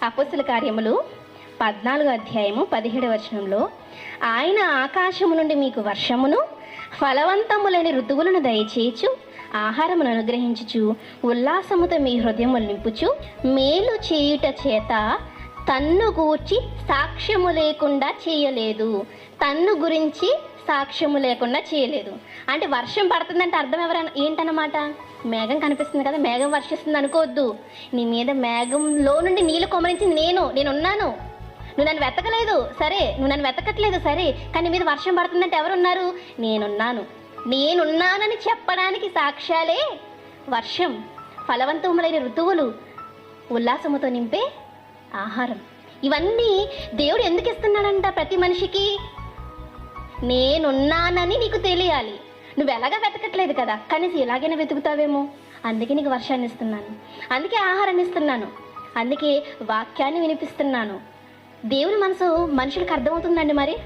అపొస్తలుల కార్యములు 14వ అధ్యాయము 17వ వచనంలో, ఆయన ఆకాశము నుండి మీకు వర్షమును ఫలవంతములైన ఋతువులను దయచేయచ్చు, ఆహారమును అనుగ్రహించుచు, ఉల్లాసముతో మీ హృదయములు నింపుచు, మేలు చేయుట చేత తన్ను గూర్చి సాక్ష్యము లేకుండా చేయలేదు. తన్ను గురించి సాక్ష్యము లేకుండా చేయలేదు అంటే వర్షం పడుతుందంటే అర్థం ఏంటన్నమాట? మేఘం కనిపిస్తుంది కదా, మేఘం వర్షిస్తుంది అనుకోవద్దు. నీ మీద మేఘంలో నుండి నీళ్ళు కొమరించింది నేనున్నాను. నువ్వు నన్ను వెతకలేదు సరే, నువ్వు నన్ను వెతకట్లేదు సరే, కానీ మీద వర్షం పడుతుందంటే ఎవరున్నారు? నేనున్నానని చెప్పడానికి సాక్ష్యాలే వర్షం, ఫలవంతములైన ఋతువులు, ఉల్లాసముతో నింపే ఆహారం. ఇవన్నీ దేవుడు ఎందుకు ఇస్తున్నాడంట? ప్రతి మనిషికి నేనున్నానని నీకు తెలియాలి. నువ్వు ఎలాగా వెతకట్లేదు కదా, కనీసం ఇలాగైనా వెతుకుతావేమో. అందుకే నీకు వర్షాన్ని ఇస్తున్నాను, అందుకే ఆహారాన్ని ఇస్తున్నాను, అందుకే వాక్యాన్ని వినిపిస్తున్నాను. దేవుని మనసు మనుషులకు అర్థమవుతుందండి మరి.